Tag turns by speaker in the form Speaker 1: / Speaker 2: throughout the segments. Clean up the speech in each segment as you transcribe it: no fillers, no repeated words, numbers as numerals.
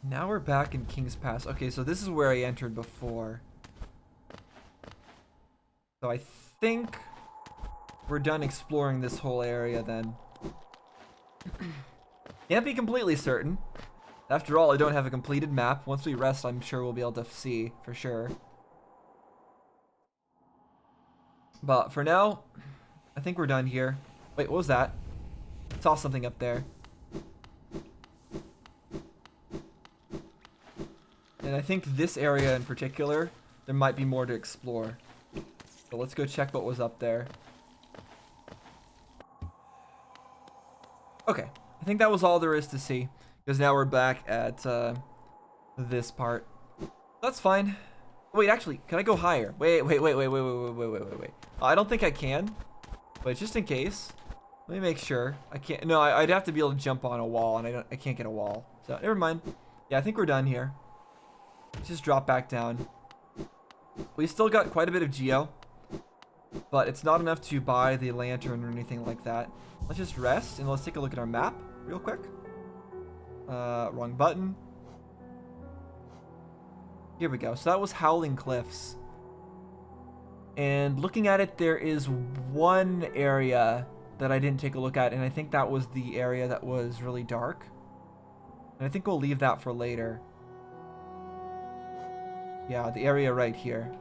Speaker 1: Now we're back in King's Pass. Okay, so this is where I entered before. So I think we're done exploring this whole area then. Can't be completely certain. After all, I don't have a completed map. Once we rest, I'm sure we'll be able to see for sure. But for now, I think we're done here. Wait, what was that? I saw something up there. And I think this area in particular, there might be more to explore. So let's go check what was up there. Okay, I think that was all there is to see. Because now we're back at this part. That's fine. Wait, actually, can I go higher? Wait. I don't think I can. But just in case, let me make sure. I can't. No, I'd have to be able to jump on a wall, and I can't get a wall. So never mind. Yeah, I think we're done here. Let's just drop back down. We still got quite a bit of geo, but it's not enough to buy the lantern or anything like that. Let's just rest and let's take a look at our map real quick. Wrong button. Here we go. So that was Howling Cliffs. And looking at it, there is one area that I didn't take a look at, and I think that was the area that was really dark. And I think we'll leave that for later. Yeah, the area right here.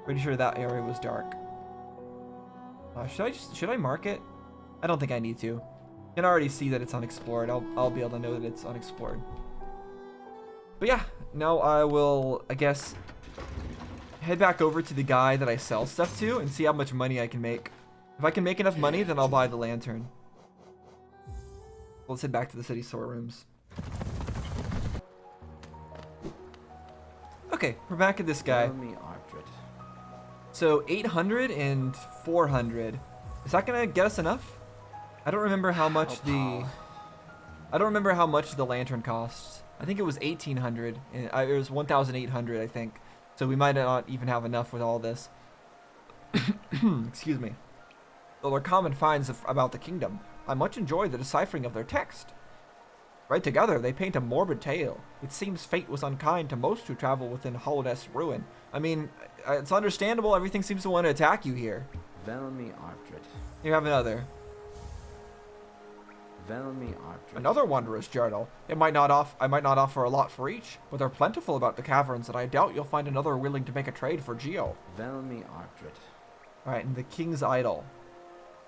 Speaker 1: Pretty sure that area was dark. Should I mark it? I don't think I need to. You can already see that it's unexplored. I'll be able to know that it's unexplored. But yeah, now I will, I guess, head back over to the guy that I sell stuff to and see how much money I can make. If I can make enough money, then I'll buy the lantern. Let's head back to the city storerooms. Okay, we're back at this guy. So 800 and 400. Is that gonna get us enough? I don't remember how much the lantern costs. I think it was 1,800. And it was 1,800, I think. So we might not even have enough with all this. Excuse me. Though their common finds about the kingdom, I much enjoy the deciphering of their text. Right together, they paint a morbid tale. It seems fate was unkind to most who travel within Hollowness ruin. I mean, it's understandable. Everything seems to want to attack you here. You have another. Another wondrous journal. I might not offer a lot for each, but they're plentiful about the caverns, and I doubt you'll find another willing to make a trade for Geo. Alright, and the King's Idol.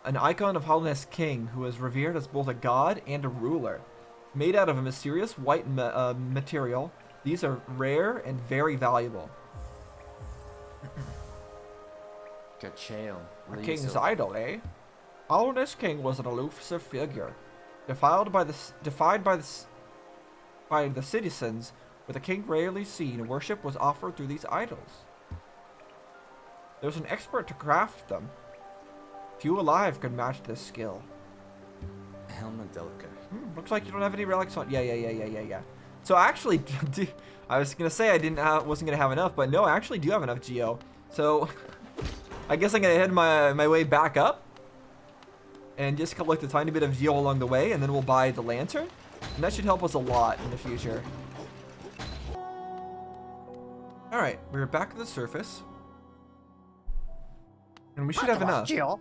Speaker 1: An icon of Hollowness King who is revered as both a god and a ruler. Made out of a mysterious white material, these are rare and very valuable. A king's idol, eh? Hollowness King was an elusive figure, defied by the citizens. With a king rarely seen, worship was offered through these idols. There's an expert to craft them. Few alive could match this skill. Looks like you don't have any relics on. Yeah. So actually, I was gonna say wasn't gonna have enough, but no, I actually do have enough geo. So I guess I'm gonna head my way back up and just collect a tiny bit of geo along the way, and then we'll buy the lantern, and that should help us a lot in the future. All right, we're back at the surface, and we should have enough.
Speaker 2: Geo.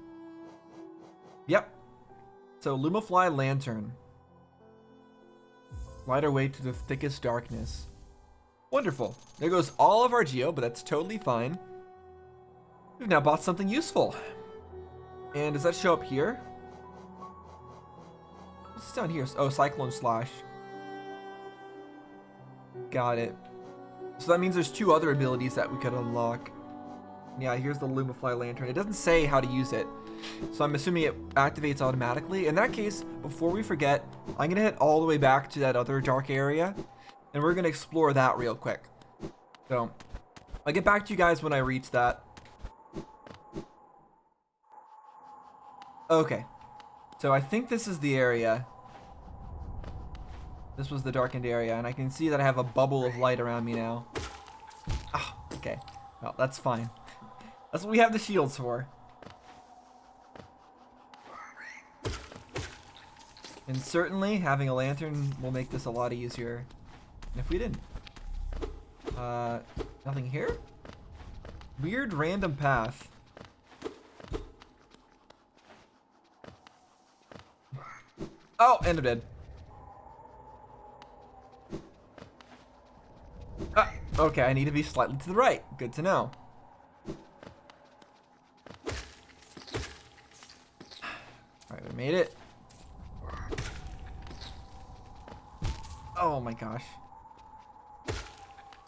Speaker 1: Yep. So Lumafly lantern. Light our way to the thickest darkness. Wonderful. There goes all of our geo, but that's totally fine. We've now bought something useful. And does that show up here? What's down here? Oh, Cyclone Slash. Got it. So that means there's two other abilities that we could unlock. Yeah, here's the Lumafly lantern. It doesn't say how to use it, so I'm assuming it activates automatically. In that case, before we forget, I'm gonna head all the way back to that other dark area, and we're gonna explore that real quick. So I'll get back to you guys when I reach that. Okay, so I think this is the area. This was the darkened area, and I can see that I have a bubble of light around me now. Ah, okay. Well, that's fine. That's what we have the shields for. And certainly having a lantern will make this a lot easier. If we didn't. Nothing here? Weird random path. Oh, and I'm dead. Okay, I need to be slightly to the right. Good to know. Alright, we made it. Oh my gosh.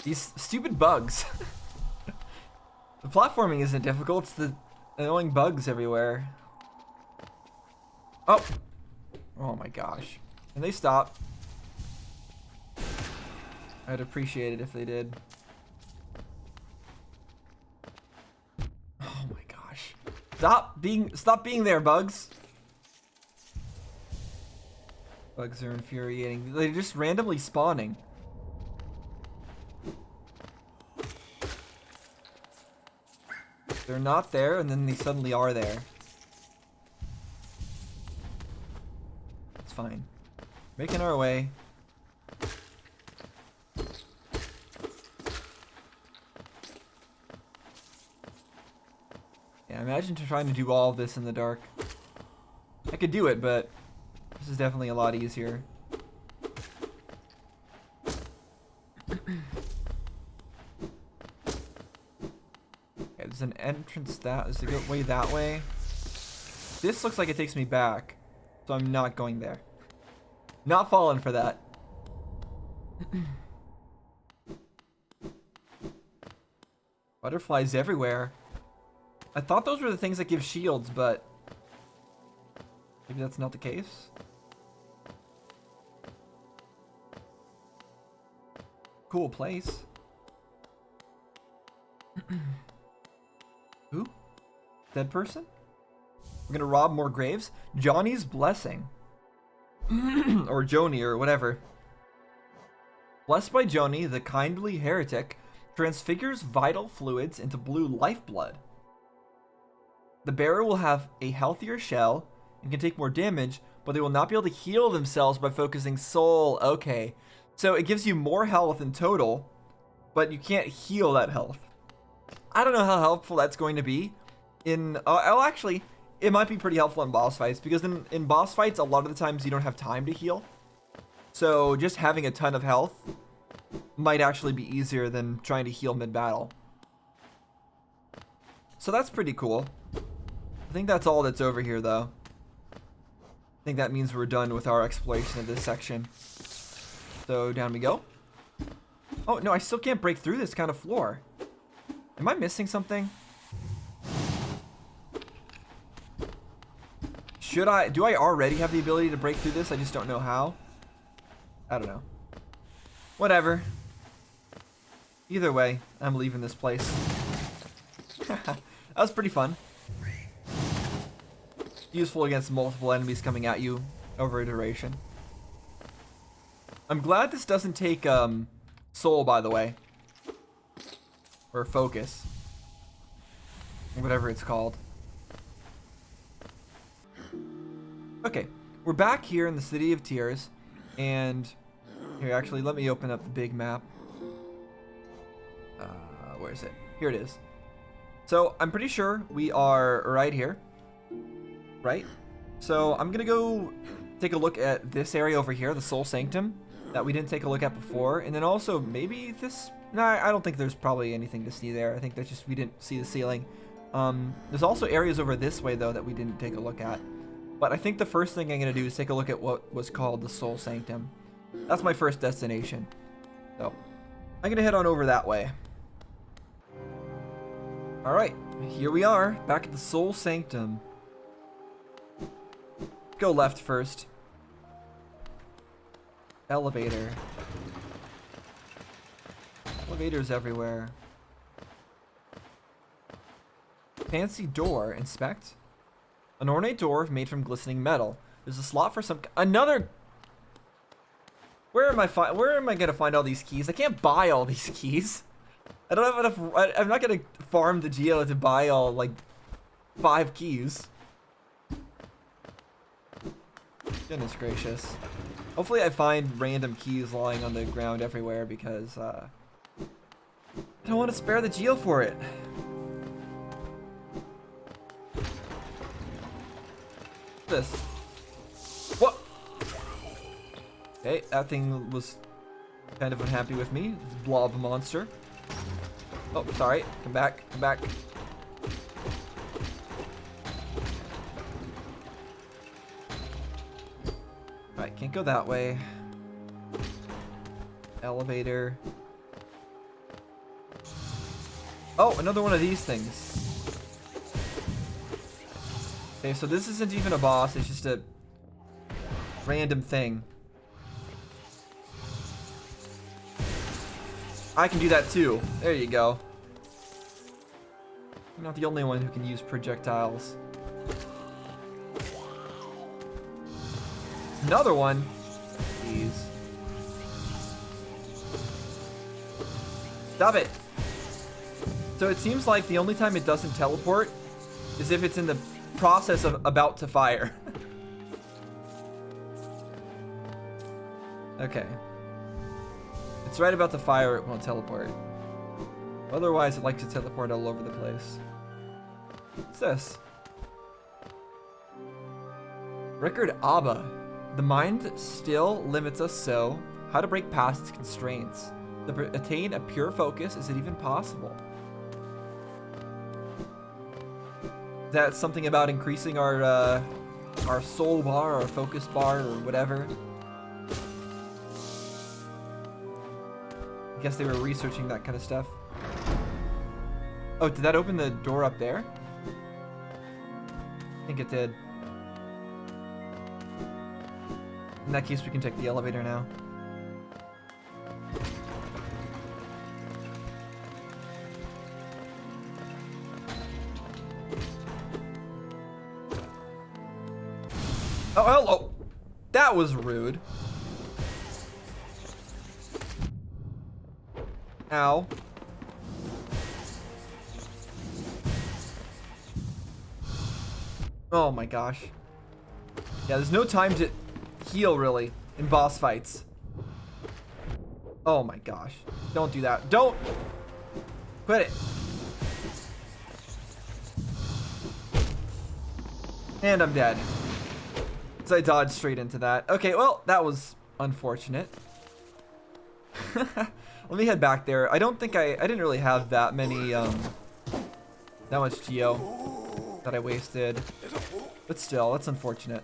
Speaker 1: These stupid bugs. The platforming isn't difficult, it's the annoying bugs everywhere. Oh! Oh my gosh. Can they stop? I'd appreciate it if they did. Oh my gosh. Stop being there, bugs. Bugs are infuriating. They're just randomly spawning. They're not there, and then they suddenly are there. It's fine. Making our way. Yeah, imagine trying to do all of this in the dark. I could do it, but this is definitely a lot easier. There's an entrance there's a good way that way. This looks like it takes me back, so I'm not going there. Not falling for that. Butterflies everywhere. I thought those were the things that give shields, but maybe that's not the case. Cool place. Who? Dead person? We're gonna rob more graves? Johnny's blessing. Or Joni, or whatever. Blessed by Joni, the kindly heretic transfigures vital fluids into blue lifeblood. The bearer will have a healthier shell and can take more damage, but they will not be able to heal themselves by focusing soul. Okay. So it gives you more health in total, but you can't heal that health. I don't know how helpful that's going to be in... actually, it might be pretty helpful in boss fights, because in boss fights, a lot of the times you don't have time to heal. So just having a ton of health might actually be easier than trying to heal mid-battle. So that's pretty cool. I think that's all that's over here, though. I think that means we're done with our exploration of this section. So down we go. Oh, no, I still can't break through this kind of floor. Am I missing something? Do I already have the ability to break through this? I just don't know how. I don't know. Whatever. Either way, I'm leaving this place. That was pretty fun. Useful against multiple enemies coming at you over a duration. I'm glad this doesn't take soul, by the way. Or focus. Whatever it's called. Okay, we're back here in the City of Tears. And here, actually, let me open up the big map. Where is it? Here it is. So I'm pretty sure we are right here. Right? So I'm gonna go take a look at this area over here, the Soul Sanctum, that we didn't take a look at before. And then also maybe this... No, I don't think there's probably anything to see there. I think that's just we didn't see the ceiling. There's also areas over this way, though, that we didn't take a look at. But I think the first thing I'm going to do is take a look at what was called the Soul Sanctum. That's my first destination. So I'm going to head on over that way. Alright, here we are, back at the Soul Sanctum. Go left first. Elevator. Elevators everywhere. Fancy door. Inspect. An ornate door made from glistening metal. There's a slot for some... Another... Where am I gonna find all these keys? I can't buy all these keys. I don't have enough... I'm not gonna farm the geo to buy all, like, 5 keys. Goodness gracious. Hopefully I find random keys lying on the ground everywhere because I don't want to spare the geo for it. This. What? Okay, that thing was kind of unhappy with me. This blob monster. Oh, sorry. Come back. Come back. Alright, can't go that way. Elevator. Oh, another one of these things. Okay, so this isn't even a boss, it's just a random thing. I can do that too. There you go. I'm not the only one who can use projectiles. Another one. Jeez. Stop it. So it seems like the only time it doesn't teleport is if it's in the process of about to fire. Okay. It's right about to fire, it won't teleport. Otherwise, it likes to teleport all over the place. What's this? Record ABBA. The mind still limits us so. How to break past its constraints. To attain a pure focus, is it even possible? Is that something about increasing our soul bar, or focus bar, or whatever? I guess they were researching that kind of stuff. Oh, did that open the door up there? I think it did. In that case, we can take the elevator now. Oh, hello! That was rude. Ow. Oh my gosh. Yeah, there's no time to heal, really, in boss fights. Oh my gosh. Don't do that. Don't! Quit it. And I'm dead. So I dodged straight into that. Okay, well, that was unfortunate. Let me head back there. I don't think I didn't really have that many, that much geo that I wasted. But still, that's unfortunate.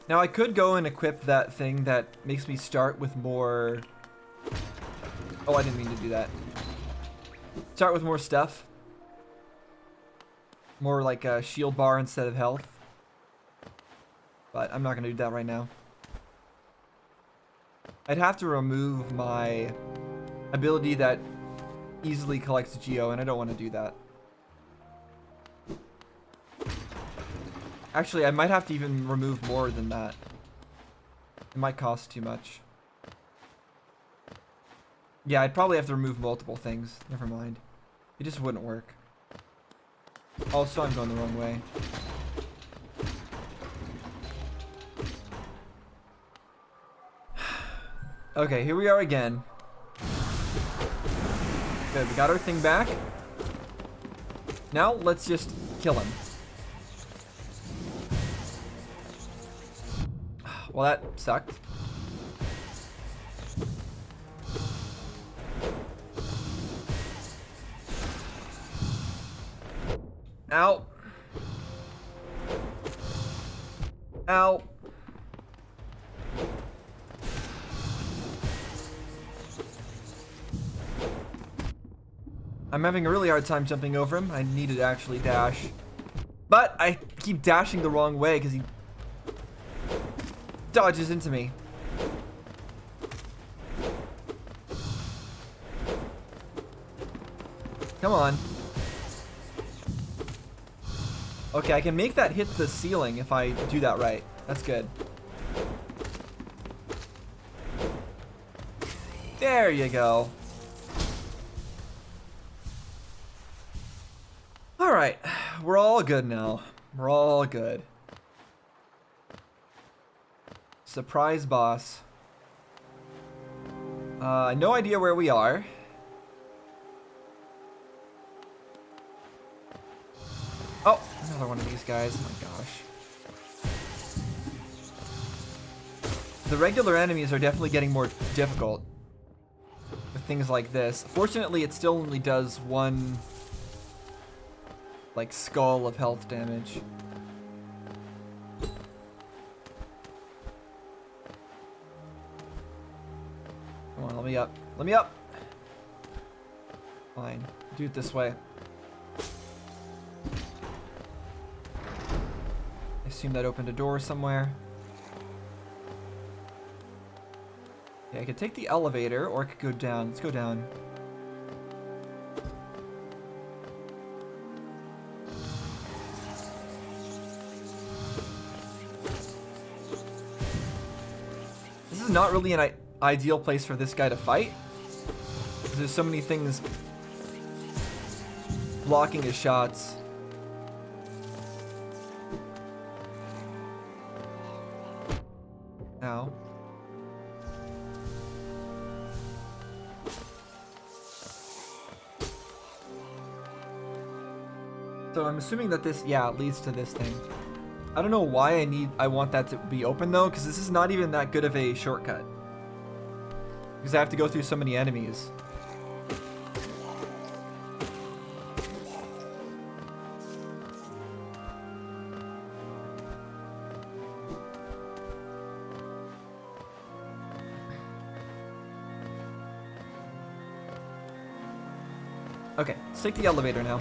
Speaker 1: Now I could go and equip that thing that makes me start with more... Oh, I didn't mean to do that. Start with more stuff. More like a shield bar instead of health. But I'm not going to do that right now. I'd have to remove my ability that easily collects geo, and I don't want to do that. Actually, I might have to even remove more than that. It might cost too much. Yeah, I'd probably have to remove multiple things. Never mind. It just wouldn't work. Also, I'm going the wrong way. Okay, here we are again. Good, we got our thing back. Now, let's just kill him. Well, that sucked. Ow. Ow. I'm having a really hard time jumping over him. I need to actually dash. But I keep dashing the wrong way because he dodges into me. Come on. Okay, I can make that hit the ceiling if I do that right. That's good. There you go. Alright, we're all good now. We're all good. Surprise boss. No idea where we are. Oh, another one of these guys. Oh my gosh. The regular enemies are definitely getting more difficult with things like this. Fortunately, it still only does one, like, skull of health damage. Come on, let me up. Let me up! Fine. Do it this way. I assume that opened a door somewhere. Yeah, I could take the elevator, or I could go down. Let's go down. This is not really an ideal place for this guy to fight. There's so many things blocking his shots. Ow. So I'm assuming that this, yeah, leads to this thing. I don't know why I want that to be open though, because this is not even that good of a shortcut. Because I have to go through so many enemies. Okay, let's take the elevator now.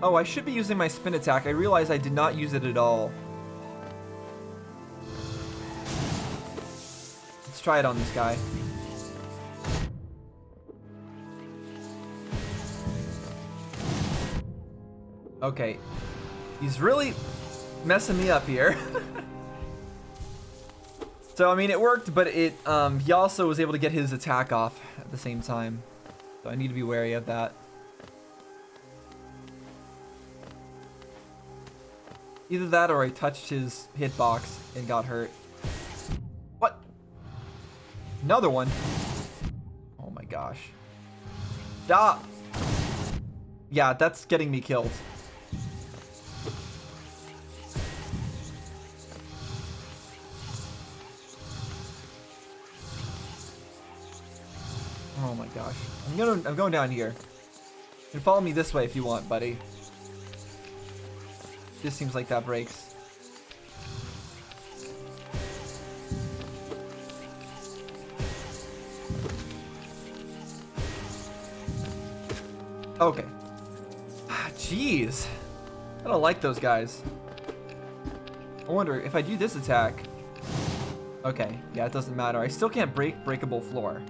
Speaker 1: Oh, I should be using my spin attack. I realize I did not use it at all. Let's try it on this guy. Okay. He's really messing me up here. So, I mean, it worked, but it he also was able to get his attack off at the same time. So I need to be wary of that. Either that or I touched his hitbox and got hurt. What? Another one? Oh my gosh. Stop! Yeah, that's getting me killed. Oh my gosh. I'm going down here. You can follow me this way if you want, buddy. This seems like that breaks. Okay. Jeez. I don't like those guys. I wonder if I do this attack. Okay, yeah, it doesn't matter. I still can't break breakable floor.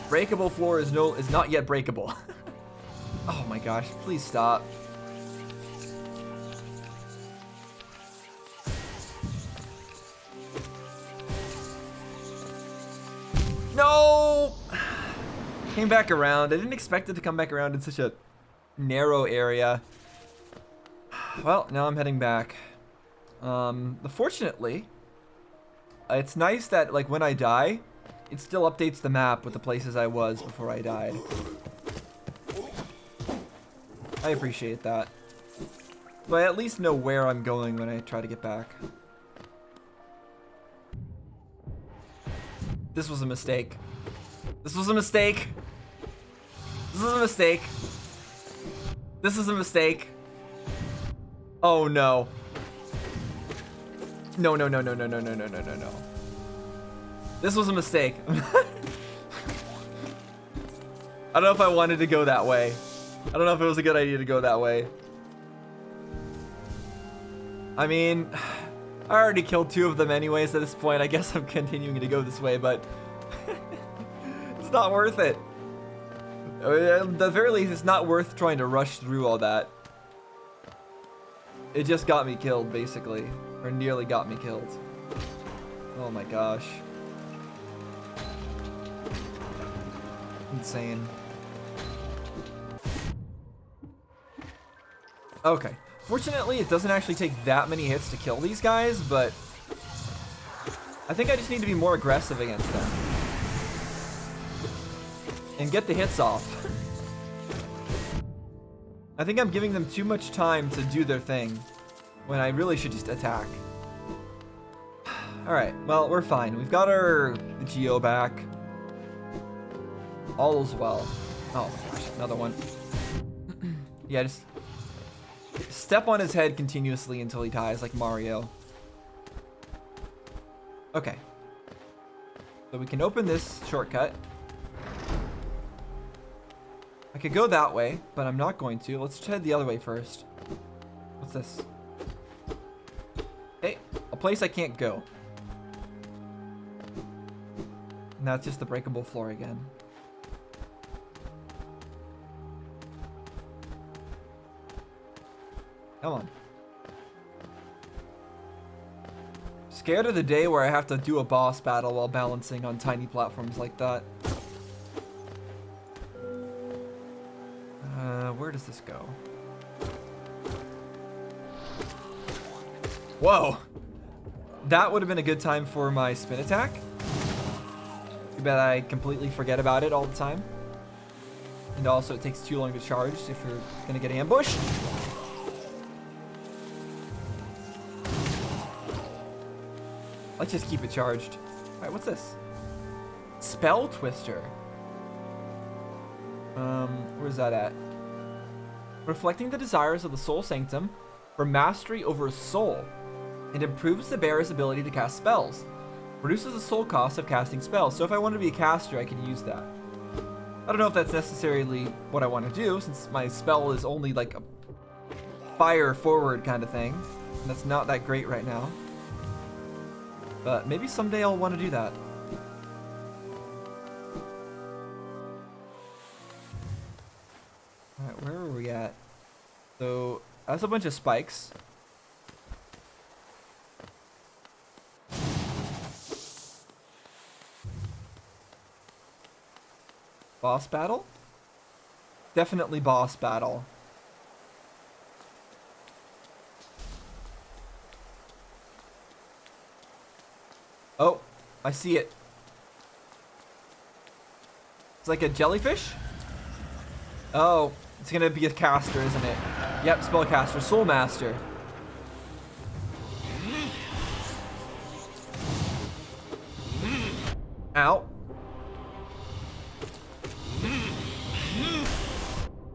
Speaker 1: Breakable floor is not yet breakable. Oh my gosh, please stop. No! Came back around. I didn't expect it to come back around in such a narrow area. Well, now I'm heading back. Fortunately, it's nice that, like, when I die, it still updates the map with the places I was before I died. I appreciate that. So I at least know where I'm going when I try to get back. This was a mistake. This was a mistake. This is a mistake. This is a mistake. Oh no. No, no, no, no, no, no, no, no, no, no, no. This was a mistake. I don't know if I wanted to go that way. I don't know if it was a good idea to go that way. I mean, I already killed 2 of them anyways at this point. I guess I'm continuing to go this way, but it's not worth it. At the very least, it's not worth trying to rush through all that. It just got me killed, basically. Or nearly got me killed. Oh my gosh. insane. Okay. Fortunately, it doesn't actually take that many hits to kill these guys, but I think I just need to be more aggressive against them. And get the hits off. I think I'm giving them too much time to do their thing when I really should just attack. Alright, well, we're fine. We've got our Geo back. All is well. Oh my gosh, another one. Yeah, just step on his head continuously until he dies, like Mario. Okay. So we can open this shortcut. I could go that way, but I'm not going to. Let's head the other way first. What's this? Hey, a place I can't go. And that's just the breakable floor again. Come on. Scared of the day where I have to do a boss battle while balancing on tiny platforms like that. Where does this go? Whoa! That would have been a good time for my spin attack. Too bad I completely forget about it all the time. And also it takes too long to charge if you're gonna get ambushed. Let's just keep it charged. Alright, what's this? Spell Twister. Where's that at? Reflecting the desires of the Soul Sanctum for mastery over a soul. It improves the bearer's ability to cast spells. Reduces the soul cost of casting spells. So if I want to be a caster, I can use that. I don't know if that's necessarily what I want to do, since my spell is only like a fire forward kind of thing. And that's not that great right now. But maybe someday I'll want to do that. Alright, where are we at? So, that's a bunch of spikes. Boss battle? Definitely boss battle. Oh, I see it. It's like a jellyfish? Oh, it's gonna be a caster, isn't it? Yep, spellcaster, soul master. Ow.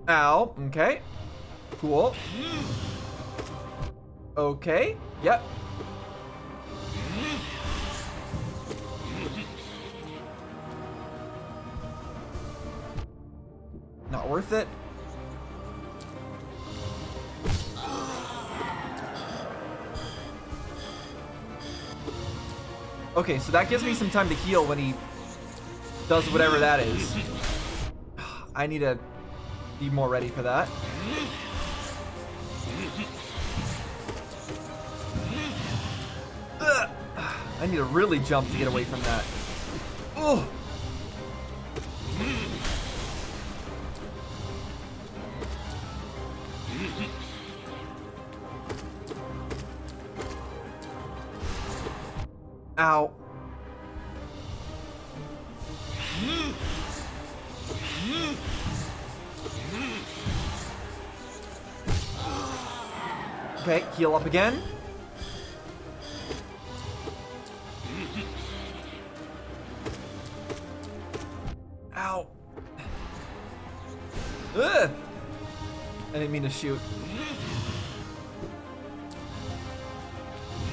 Speaker 1: Ow, okay. Cool. Okay, yep. Not worth it. Okay, so that gives me some time to heal when he does whatever that is. I need to be more ready for that. Ugh. I need to really jump to get away from that. Oh. Ow. Okay, heal up again. Ow. Ugh. I didn't mean to shoot.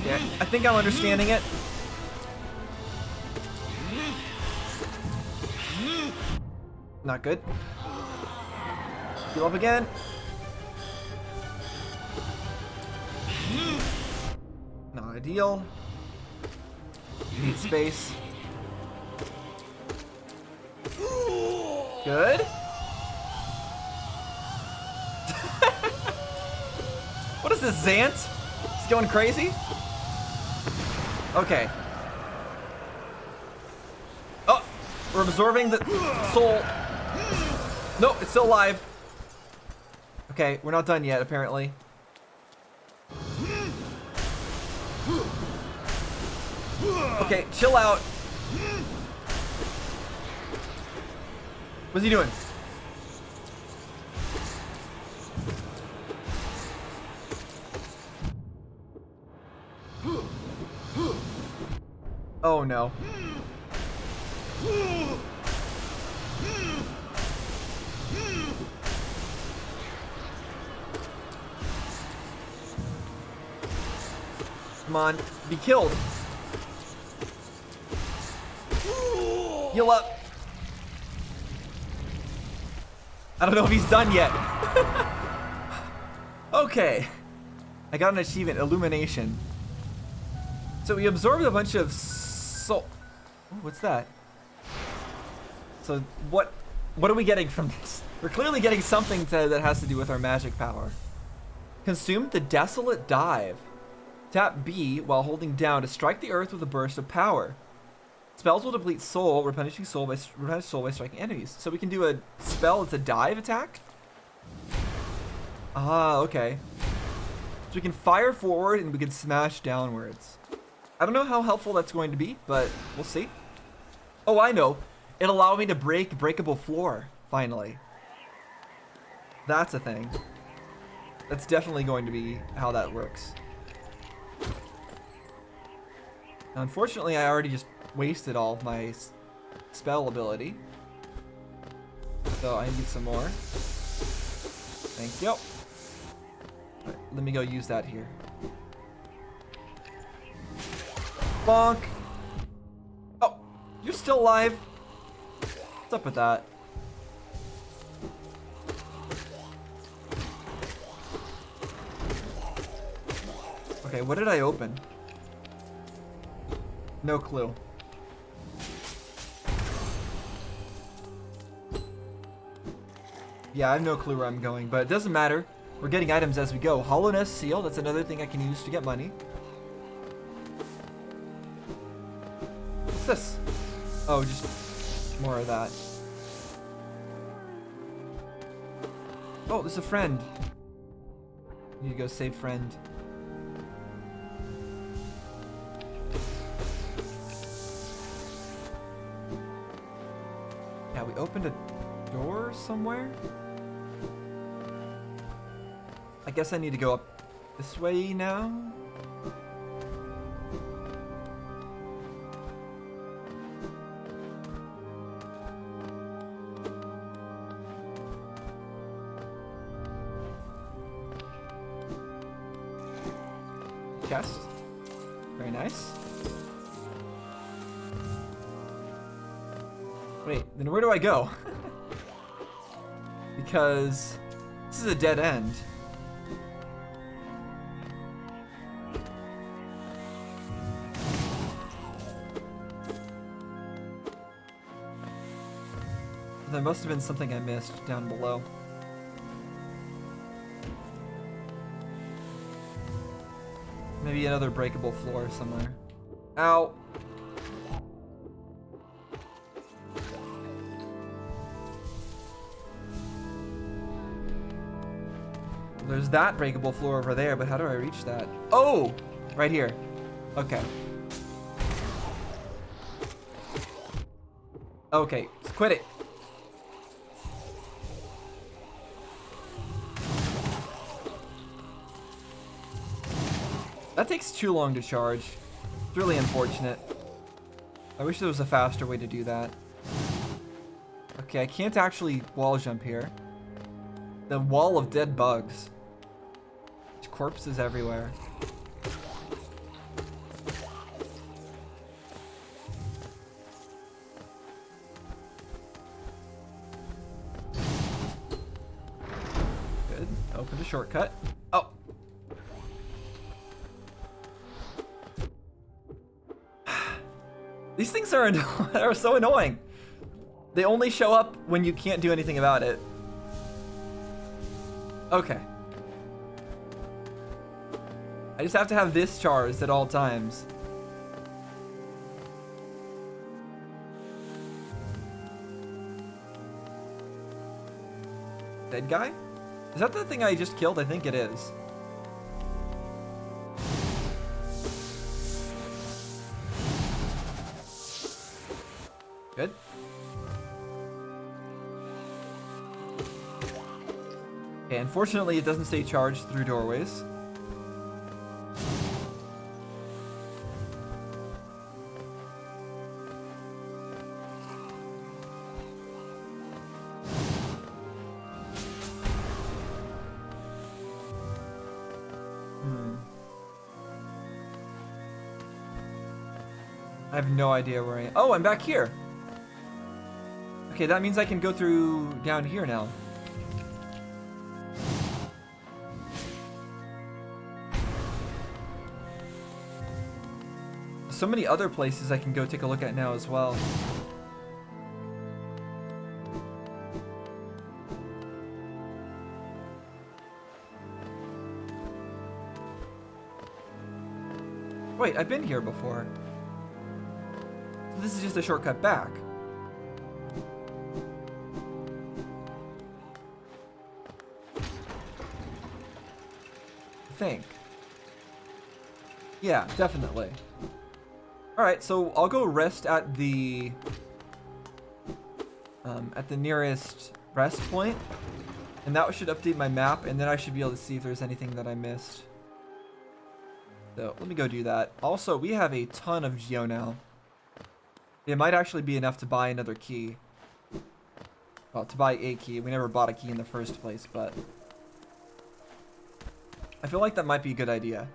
Speaker 1: Yeah, I think I'm understanding it. Not good. Heal up again. Not ideal. Need space. Good. What is this, Zant? He's going crazy? Okay. Oh, we're absorbing the soul. Nope, it's still alive. Okay, we're not done yet, apparently. Okay, chill out. What's he doing? Oh no. Come on, be killed. Heal up. I don't know if he's done yet. Okay. I got an achievement, Illumination. So we absorbed a bunch of soul. Ooh, what's that? So what are we getting from this? We're clearly getting something that has to do with our magic power. Consumed the Desolate Dive. Tap B while holding down to strike the earth with a burst of power. Spells will deplete soul, replenishing soul by striking enemies. So we can do a spell. It's a dive attack. Ah, okay. So we can fire forward and we can smash downwards. I don't know how helpful that's going to be, but we'll see. Oh, I know. It allowed me to break breakable floor. Finally. That's a thing. That's definitely going to be how that works. Now, unfortunately, I already just wasted all of my spell ability. So I need some more. Thank you. Right, let me go use that here. Bonk. Oh, you're still alive. What's up with that? Okay, what did I open? No clue. Yeah, I have no clue where I'm going, but it doesn't matter. We're getting items as we go. Hollowness Seal, that's another thing I can use to get money. What's this? Oh, just more of that. Oh, there's a friend. Need to go save friend. Yeah, we opened a door somewhere? I guess I need to go up this way now? Chest. Very nice. Wait, then where do I go? Because this is a dead end. There must have been something I missed down below. Maybe another breakable floor somewhere. Ow! There's that breakable floor over there, but how do I reach that? Oh! Right here. Okay. Okay, quit it. That takes too long to charge. It's really unfortunate. I wish there was a faster way to do that. Okay, I can't actually wall jump here. The wall of dead bugs. There's corpses everywhere. Good. Open the shortcut. Oh. These things are, are so annoying. They only show up when you can't do anything about it. Okay. I just have to have this charged at all times. Dead guy? Is that the thing I just killed? I think it is. Good. Okay, unfortunately, it doesn't stay charged through doorways. I have no idea where I am. Oh, I'm back here. Okay, that means I can go through down here now. So many other places I can go take a look at now as well. Wait, I've been here before. This is just a shortcut back. I think. Yeah, definitely. Alright, so I'll go rest at the nearest rest point, and that should update my map, and then I should be able to see if there's anything that I missed. So let me go do that. Also, we have a ton of geo now. It might actually be enough to buy another key. Well, to buy a key. We never bought a key in the first place, but I feel like that might be a good idea,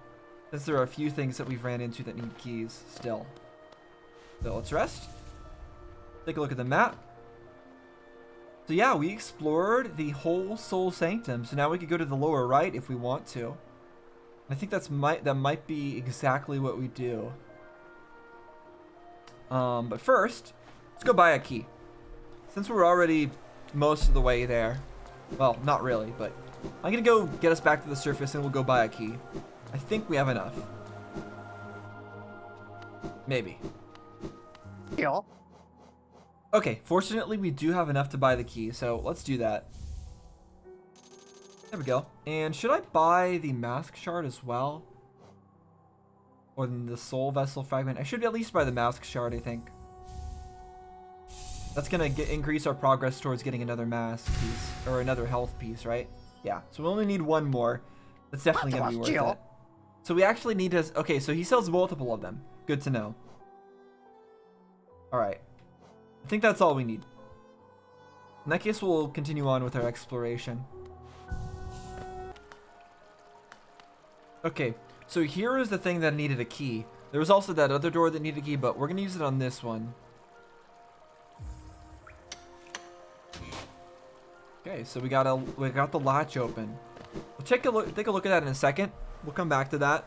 Speaker 1: since there are a few things that we've ran into that need keys still. So let's rest. Take a look at the map. So yeah, we explored the whole Soul Sanctum. So now we could go to the lower right if we want to. I think that might be exactly what we do. But first, let's go buy a key. Since we're already most of the way there. Well, not really, but I'm gonna go get us back to the surface and we'll go buy a key. I think we have enough. Maybe.
Speaker 2: Yeah.
Speaker 1: Okay, fortunately we do have enough to buy the key, so let's do that. There we go. And should I buy the mask shard as well? Or the soul vessel fragment? I should at least buy the mask shard, I think. That's gonna increase our progress towards getting another mask piece, or another health piece, right? Yeah, so we only need one more. That's definitely gonna be worth it. So we actually need to, okay, so he sells multiple of them. Good to know. Alright. I think that's all we need. In that case, we'll continue on with our exploration. Okay, so here is the thing that needed a key. There was also that other door that needed a key, but we're gonna use it on this one. Okay, so we got the latch open. We'll take a look at that in a second. We'll come back to that.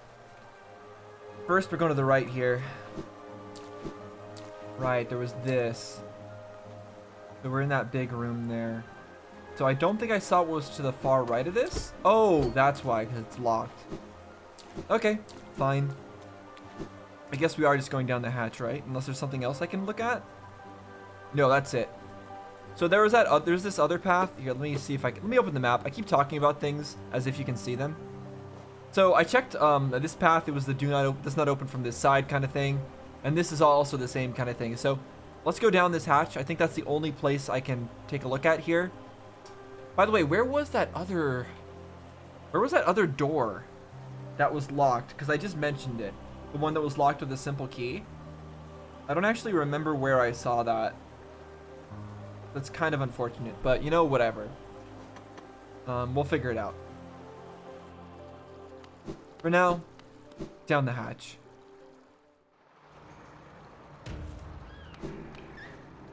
Speaker 1: First, we're going to the right here. Right, there was this. So we're in that big room there. So I don't think I saw what was to the far right of this. Oh, that's why, because it's locked. Okay, fine. I guess we are just going down the hatch, right? Unless there's something else I can look at. No, that's it. So there was that. There's this other path. Here, let me see if I can. Let me open the map. I keep talking about things as if you can see them. So I checked this path. It was the does not open from this side kind of thing, and this is also the same kind of thing. So let's go down this hatch. I think that's the only place I can take a look at here. By the way, where was that other door that was locked? Because I just mentioned it. The one that was locked with a simple key. I don't actually remember where I saw that. That's kind of unfortunate, but you know, whatever. We'll figure it out. For now, down the hatch.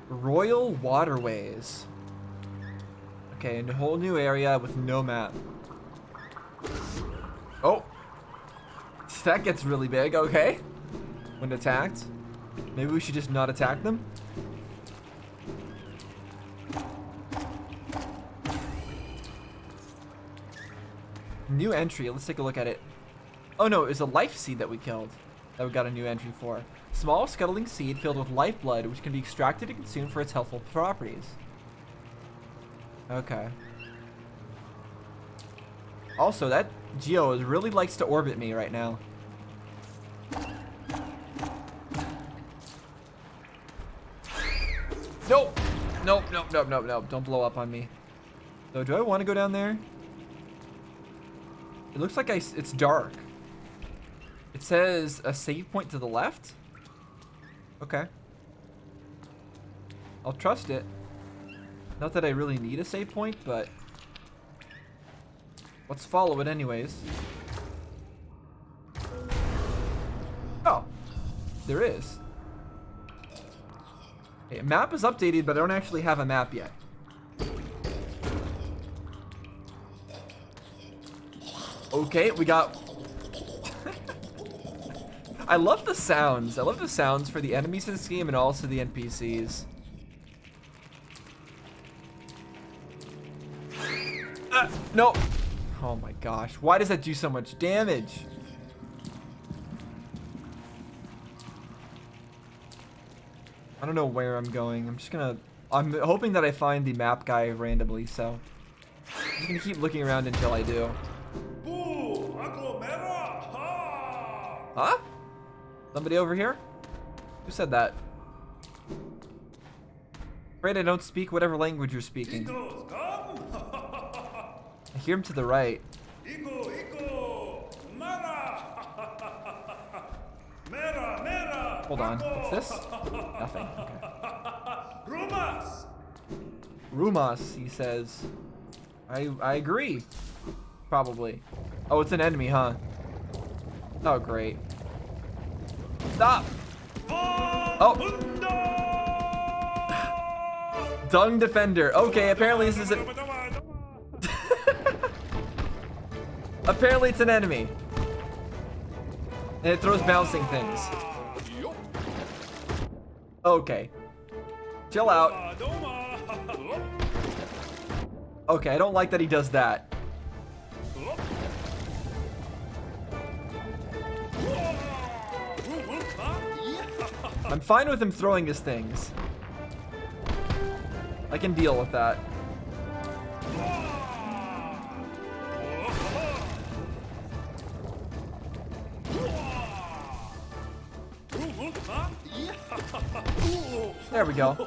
Speaker 1: Royal Waterways. Okay, and a whole new area with no map. Oh! That gets really big, okay. When attacked. Maybe we should just not attack them? New entry, let's take a look at it. Oh no, it was a life seed that we killed. That we got a new entry for. Small scuttling seed filled with lifeblood, which can be extracted and consumed for its healthful properties. Okay. Also, that Geo really likes to orbit me right now. Nope. Nope, nope, nope, nope, nope. Don't blow up on me. So do I want to go down there? It looks like it's dark. It says a save point to the left. Okay. I'll trust it. Not that I really need a save point, but let's follow it anyways. Oh, there is. Okay, map is updated, but I don't actually have a map yet. Okay, we got... I love the sounds. I love the sounds for the enemies in this game and also the NPCs. No. Oh my gosh. Why does that do so much damage? I don't know where I'm going. I'm hoping that I find the map guy randomly, so I'm just gonna keep looking around until I do. Huh? Somebody over here? Who said that? Afraid I don't speak whatever language you're speaking. I hear him to the right. Hold on. What's this? Nothing. Okay. Rumas, he says. I agree. Probably. Oh, it's an enemy, huh? Oh, great. Stop! Oh! Dung Defender. Okay, apparently this is a... Apparently it's an enemy. And it throws bouncing things. Okay. Chill out. Okay, I don't like that he does that. I'm fine with him throwing his things. I can deal with that. There we go.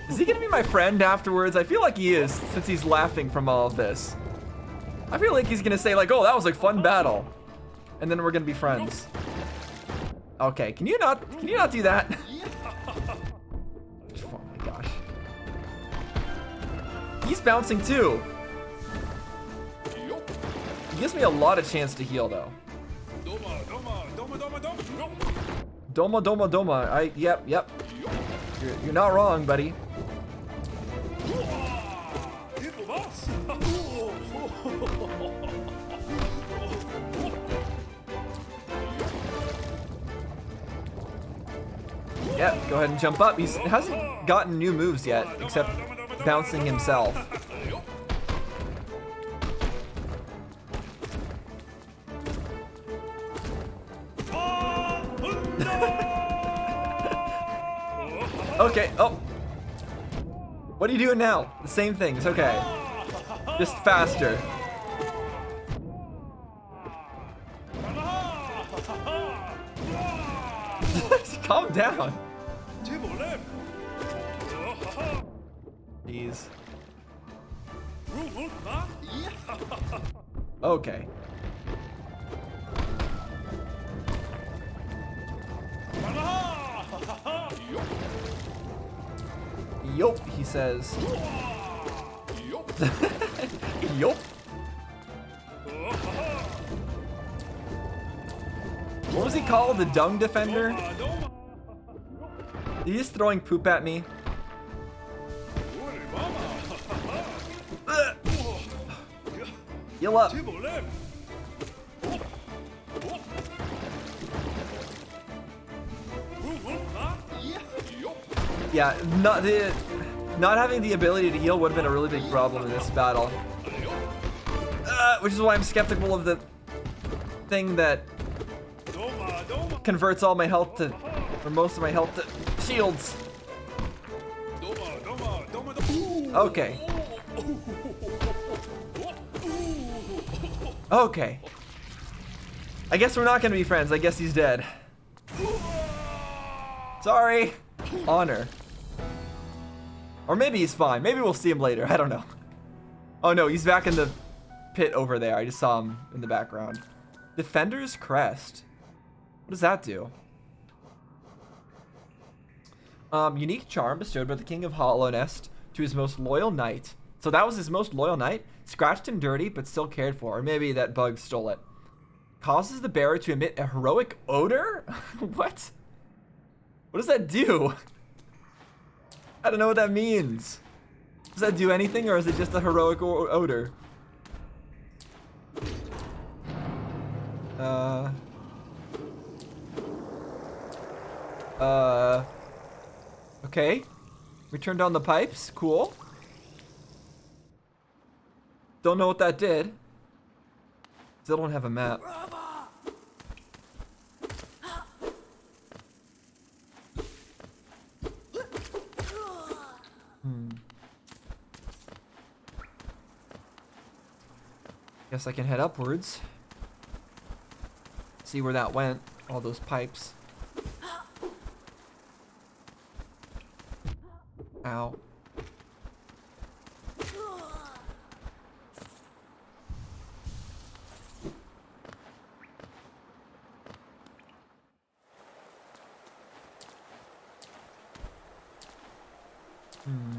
Speaker 1: Is he gonna be my friend afterwards? I feel like he is, since he's laughing from all of this. I feel like he's gonna say like, oh, that was a fun battle. And then we're gonna be friends. Okay, can you not do that? Oh my gosh. He's bouncing too. He gives me a lot of chance to heal though. Doma, Doma, Doma. Yep. You're not wrong, buddy. Yep, go ahead and jump up. He hasn't gotten new moves yet, except bouncing himself. Okay, oh. What are you doing now? The same thing, it's okay. Just faster. Calm down. Jeez. Okay. Yup, he says. Yup. What was he called? The Dung Defender? He's throwing poop at me. Heal up. Yeah, not having the ability to heal would have been a really big problem in this battle. Which is why I'm skeptical of the thing that converts all my health to, or most of my health to shields. Okay. Okay. I guess we're not gonna be friends. I guess he's dead. Sorry. Honor. Or maybe he's fine. Maybe we'll see him later. I don't know. Oh no, he's back in the pit over there. I just saw him in the background. Defender's Crest. What does that do? Unique charm bestowed by the King of Hollow Nest to his most loyal knight. So that was his most loyal knight? Scratched and dirty, but still cared for. Or maybe that bug stole it. Causes the bearer to emit a heroic odor? What? What does that do? I don't know what that means. Does that do anything, or is it just a heroic odor? Okay. We turned on the pipes. Cool. Don't know what that did. Still don't have a map. Guess I can head upwards. See where that went. All those pipes. Ow.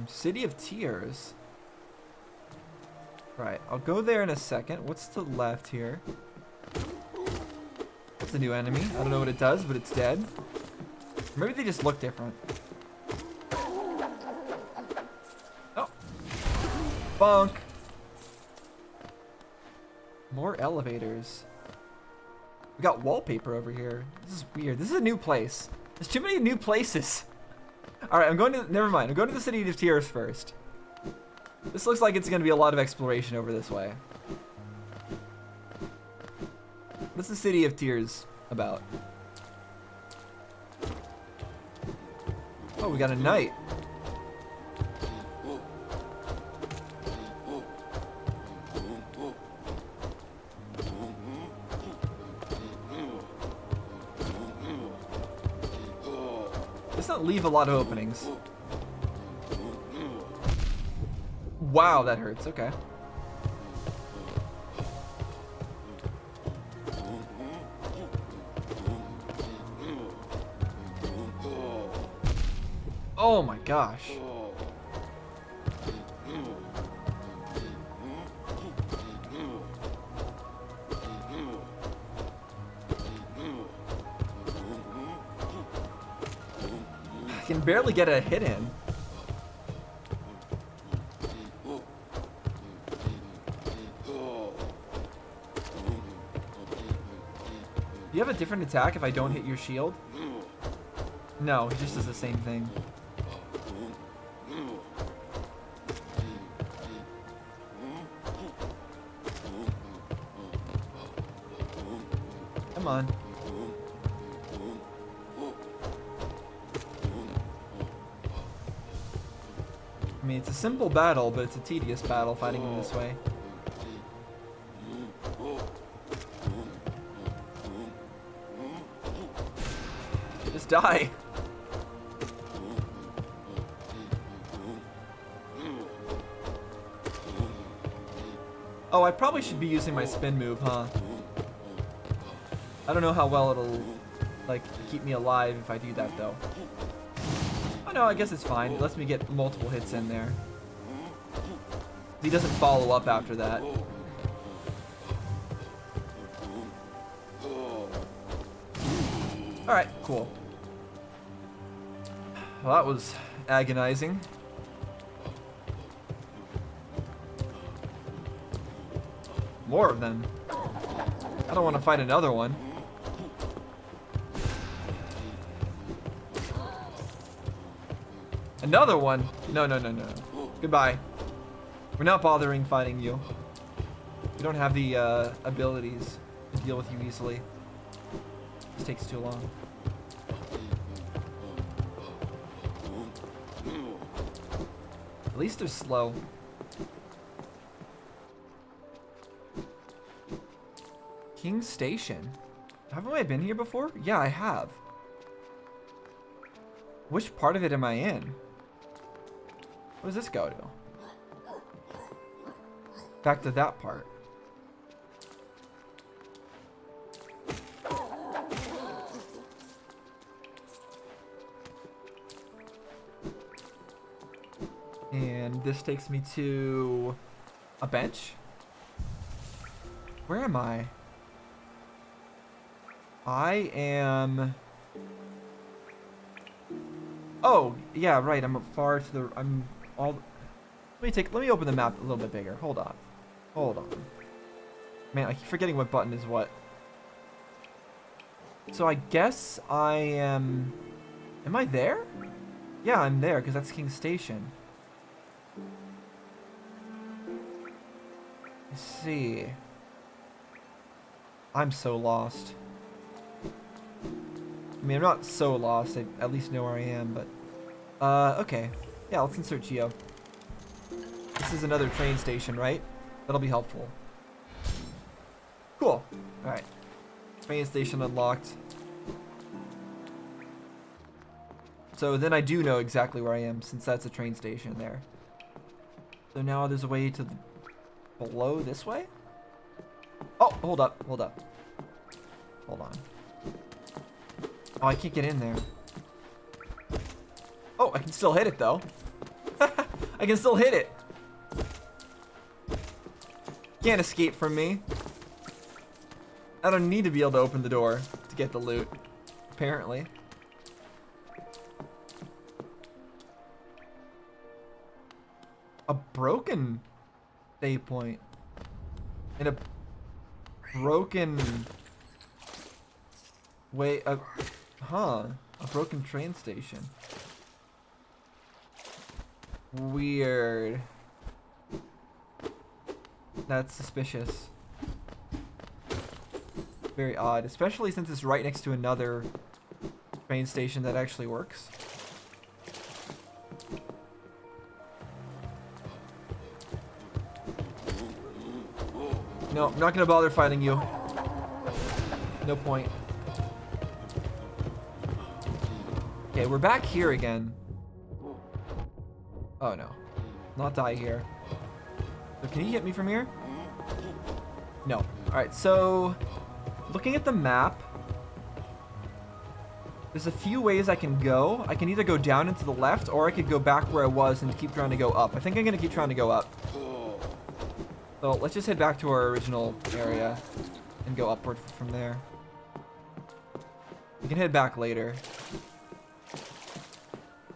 Speaker 1: City of Tears. Right, I'll go there in a second. What's to the left here? It's a new enemy. I don't know what it does, but it's dead. Maybe they just look different. Oh. Bonk. More elevators. We got wallpaper over here. This is weird. This is a new place. There's too many new places. Alright, I'm going to... Never mind. I'm going to the City of Tears first. This looks like it's going to be a lot of exploration over this way. What's the City of Tears about? Oh, we got a knight. Does not leave a lot of openings. Wow, that hurts. Okay. Oh my gosh. I can barely get a hit in. Do you have a different attack if I don't hit your shield? No, he just does the same thing. Come on. I mean, it's a simple battle, but it's a tedious battle fighting him this way. Just die. Oh, I probably should be using my spin move, huh? I don't know how well it'll, like, keep me alive if I do that, though. Oh, no, I guess it's fine. It lets me get multiple hits in there. He doesn't follow up after that. Alright, cool. Well, that was agonizing. More of them. I don't want to fight another one. Another one? No, no, no, no. Goodbye. We're not bothering fighting you. We don't have the abilities to deal with you easily. This takes too long. At least they're slow. King Station. Haven't I been here before? Yeah, I have. Which part of it am I in? Where does this go to? Back to that part. And this takes me to a bench. Where am I? I am... Oh, yeah, right. I'm far to the... I'm all... Let me open the map a little bit bigger. Hold on. Hold on. Man, I keep forgetting what button is what. So I guess I am... Am I there? Yeah, I'm there, because that's King Station. Let's see. I'm so lost. I mean, I'm not so lost. I at least know where I am, but... okay. Yeah, let's insert Geo. This is another train station, right? That'll be helpful. Cool. Alright. Train station unlocked. So then I do know exactly where I am, since that's a train station there. So now there's a way to below this way? Oh, hold up, hold up. Hold on. Oh, I can't get in there. Oh, I can still hit it though. I can still hit it. Can't escape from me. I don't need to be able to open the door to get the loot, apparently. A broken save point. And a broken way, a broken train station. Weird. That's suspicious. Very odd, especially since it's right next to another train station that actually works. No, I'm not gonna bother fighting you. No point. Okay, we're back here again. Oh no. Not die here. So can he hit me from here? No. Alright, so looking at the map, there's a few ways I can go. I can either go down and to the left, or I could go back where I was and keep trying to go up. I think I'm gonna keep trying to go up. So let's just head back to our original area and go upward from there. We can head back later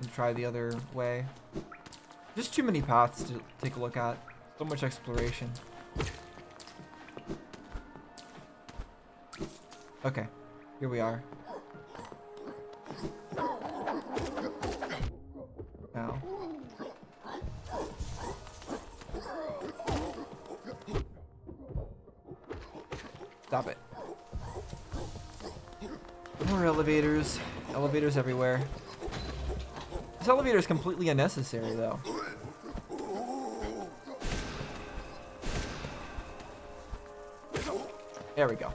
Speaker 1: and try the other way. Just too many paths to take a look at. So much exploration. Okay, here we are. Now. Stop it. More elevators. Elevators everywhere. This elevator is completely unnecessary, though. There we go.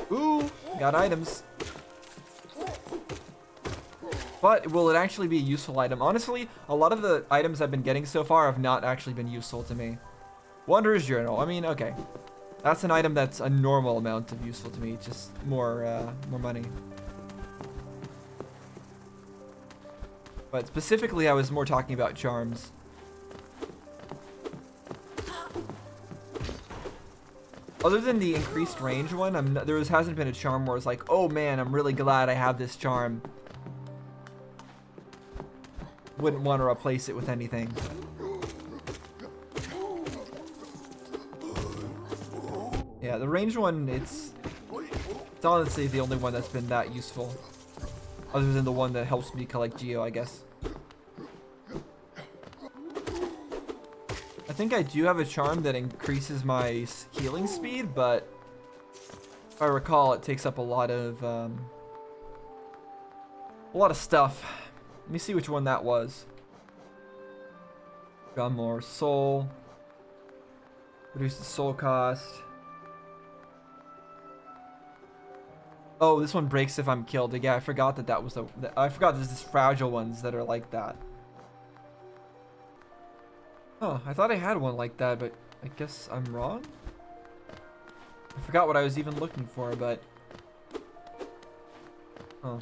Speaker 1: Ooh, got items. But will it actually be a useful item? Honestly, a lot of the items I've been getting so far have not actually been useful to me. Wanderer's Journal. I mean, okay. That's an item that's a normal amount of useful to me. Just more money. But specifically, I was more talking about charms. Other than the increased range one, hasn't been a charm where it's like, oh man, I'm really glad I have this charm. Wouldn't want to replace it with anything. Yeah, the range one, it's honestly the only one that's been that useful. Other than the one that helps me collect Geo, I guess. I think I do have a charm that increases my healing speed, but if I recall, it takes up a lot of stuff. Let me see which one that was. Gum or soul. Reduce the soul cost. Oh, this one breaks if I'm killed. Yeah, I forgot that that was the. I forgot there's these fragile ones that are like that. Oh, I thought I had one like that, but I guess I'm wrong. I forgot what I was even looking for, but. Oh.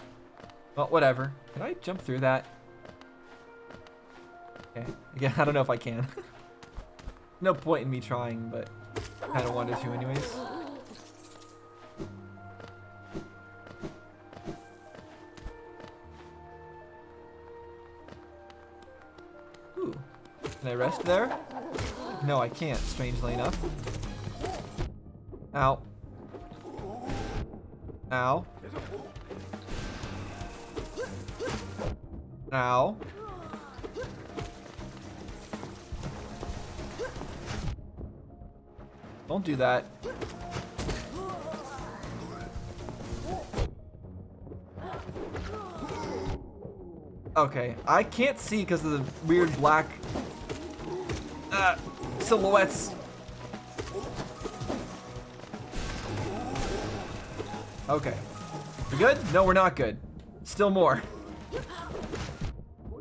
Speaker 1: Well, whatever. Can I jump through that? Okay. Again, I don't know if I can. No point in me trying, but I kind of wanted to anyways. Ooh. Can I rest there? No, I can't, strangely enough. Ow. Ow. Ow. Don't do that. Okay, I can't see because of the weird black silhouettes. Okay. We're good? No, we're not good. Still more.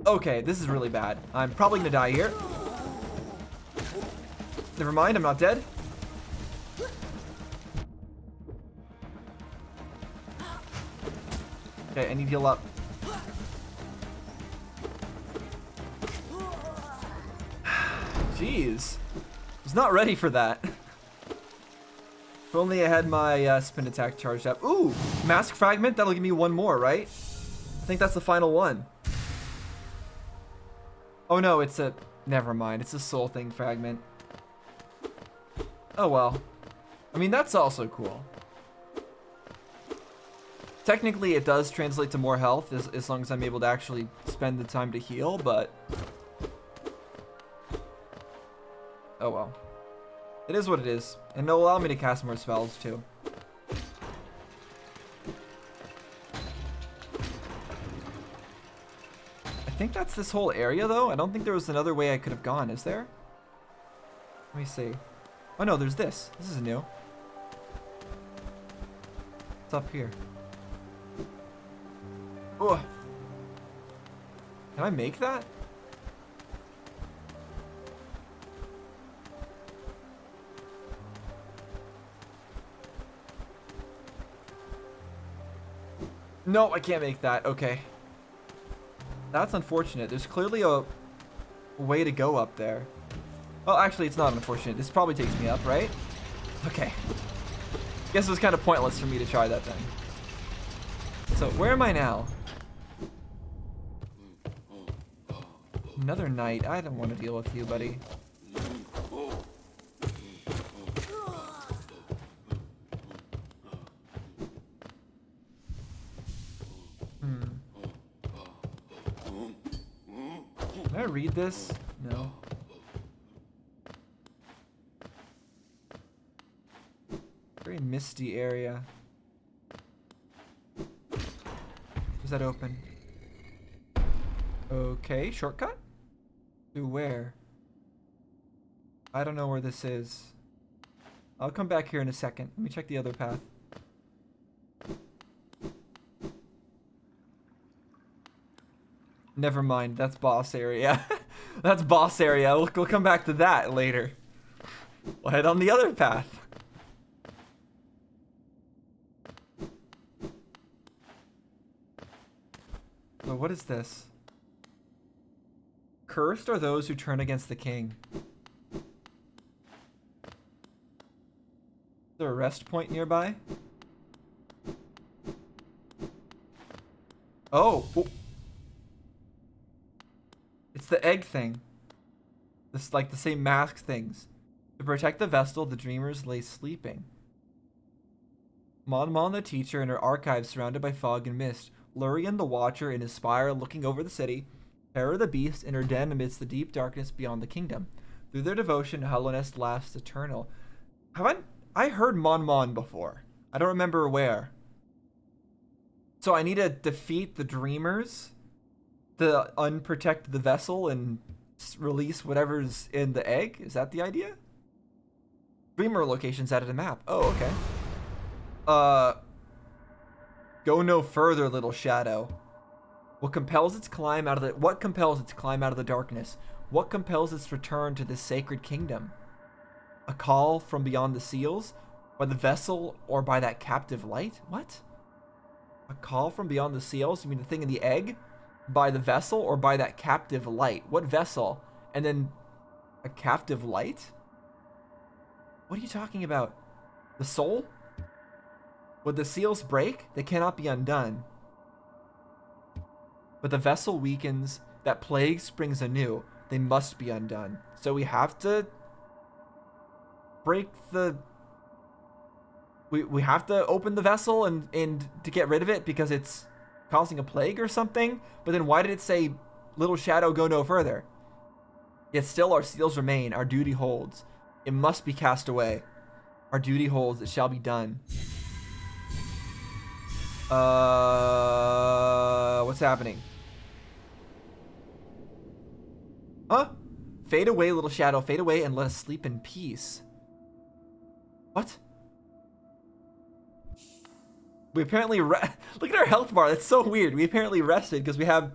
Speaker 1: Okay, this is really bad. I'm probably gonna die here. Never mind, I'm not dead. Okay, I need to heal up. Jeez. Was not ready for that. If only I had my spin attack charged up. Ooh, mask fragment. That'll give me one more, right? I think that's the final one. Oh no, it's a... Never mind. It's a soul thing fragment. Oh well. I mean, that's also cool. Technically, it does translate to more health as long as I'm able to actually spend the time to heal, but... Oh well. It is what it is. And it'll allow me to cast more spells, too. I think that's this whole area, though. I don't think there was another way I could have gone, is there? Let me see. Oh no, there's this. This is new. What's up here? Oh. Can I make that? No, I can't make that. Okay. That's unfortunate. There's clearly a way to go up there. Well, actually, it's not unfortunate. This probably takes me up, right? Okay. Guess it was kind of pointless for me to try that then. So, where am I now? Another night. I don't want to deal with you, buddy. Can I read this? No. Very misty area. Is that open? Okay, shortcut? To where? I don't know where this is. I'll come back here in a second. Let me check the other path. Never mind, that's boss area. That's boss area. We'll come back to that later. We'll head on the other path. Oh, what is this? Cursed are those who turn against the king. Is there a rest point nearby? Oh! It's the egg thing. This like the same mask things. To protect the Vestal, the dreamers lay sleeping. Mon Mon the teacher in her archives surrounded by fog and mist. Lurian the watcher in his spire looking over the city. Terror the beast in her den amidst the deep darkness beyond the kingdom. Through their devotion, Hallownest lasts eternal. I heard Mon Mon before. I don't remember where. So I need to defeat the dreamers to unprotect the vessel and release whatever's in the egg? Is that the idea? Dreamer locations added a map. Oh, okay. Go no further, little shadow. What compels its climb out of the darkness? What compels its return to this sacred kingdom? A call from beyond the seals? By the vessel or by that captive light? What? A call from beyond the seals? You mean the thing in the egg? By the vessel or by that captive light? What vessel? And then a captive light? What are you talking about? The soul? Would the seals break? They cannot be undone. But the vessel weakens, that plague springs anew. They must be undone. So we have to break the... We have to open the vessel and to get rid of it because it's causing a plague or something? But then why did it say, little shadow, go no further? Yet still our seals remain, our duty holds. It must be cast away. Our duty holds, it shall be done. What's happening? Huh? Fade away, little shadow, fade away and let us sleep in peace. What? We apparently look at our health bar, that's so weird. We apparently rested because we have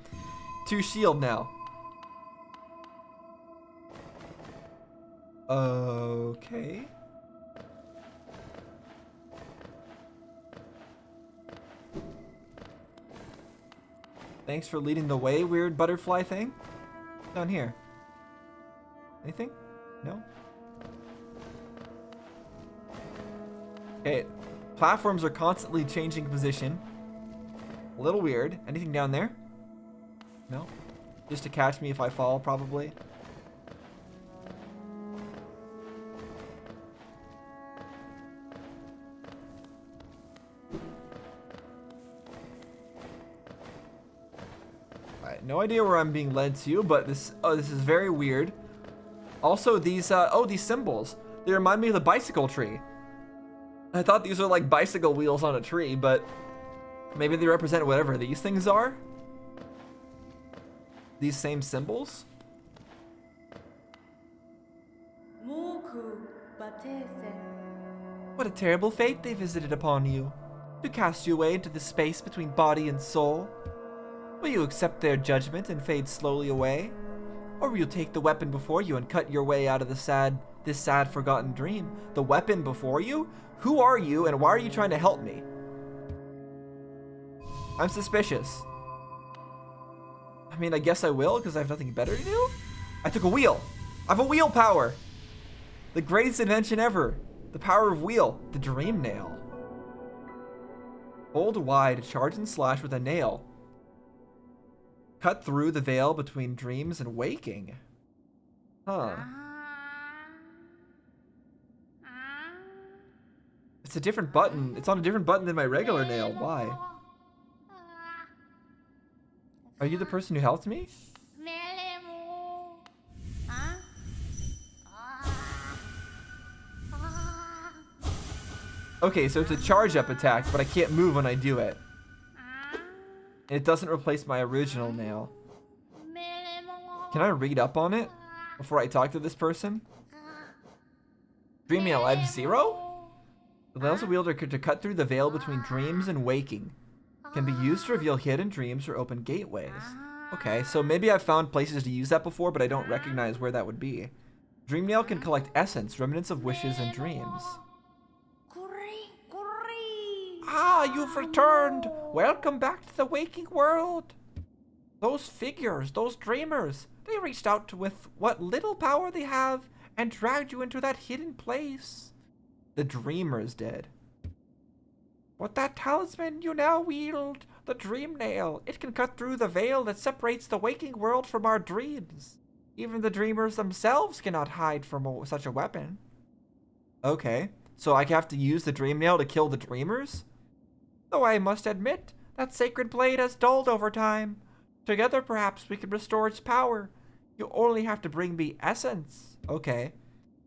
Speaker 1: 2 shield now. Okay. Thanks for leading the way, weird butterfly thing. Down here. Anything? No? Okay. Platforms are constantly changing position. A little weird. Anything down there? No? Just to catch me if I fall, probably. Alright, no idea where I'm being led to, but this is very weird. Also, these these symbols. They remind me of the bicycle tree. I thought these were like bicycle wheels on a tree, but maybe they represent whatever these things are? These same symbols? What a terrible fate they visited upon you, to cast you away into the space between body and soul. Will you accept their judgment and fade slowly away? Or will you take the weapon before you and cut your way out of this sad forgotten dream? The weapon before you? Who are you and why are you trying to help me? I'm suspicious. I mean, I guess I will because I have nothing better to do? I took a wheel. I have a wheel power. The greatest invention ever. The power of wheel. The dream nail. Hold wide, charge and slash with a nail. Cut through the veil between dreams and waking. Huh. It's a different button. It's on a different button than my regular nail. Why? Are you the person who helped me? Okay, so it's a charge up attack, but I can't move when I do it. And it doesn't replace my original nail. Can I read up on it before I talk to this person? Dream nail, I have 0? The nails are wielded to cut through the veil between dreams and waking. Can be used to reveal hidden dreams or open gateways. Okay, so maybe I've found places to use that before, but I don't recognize where that would be. Dream nail can collect essence, remnants of wishes and dreams. Ah, you've returned! Welcome back to the waking world! Those figures, those dreamers, they reached out with what little power they have and dragged you into that hidden place. The dreamers did. But that talisman you now wield, the dream nail, it can cut through the veil that separates the waking world from our dreams. Even the dreamers themselves cannot hide from such a weapon. Okay, so I have to use the dream nail to kill the dreamers? Though I must admit, that sacred blade has dulled over time. Together, perhaps, we can restore its power. You only have to bring me essence. Okay.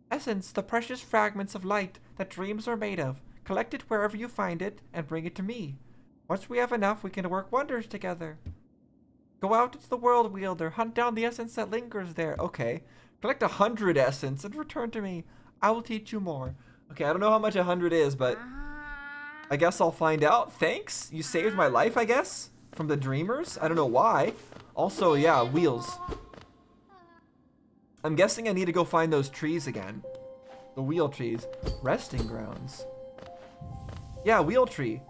Speaker 1: Essence, the precious fragments of light that dreams are made of. Collect it wherever you find it and bring it to me. Once we have enough, we can work wonders together. Go out into the world, wielder. Hunt down the essence that lingers there. Okay. Collect 100 essence and return to me. I will teach you more. Okay, I don't know how much 100 is, but I guess I'll find out. Thanks. You saved my life, I guess, from the dreamers. I don't know why. Also, yeah, wheels. I'm guessing I need to go find those trees again. The wheel trees. Resting grounds. Yeah, wheel tree.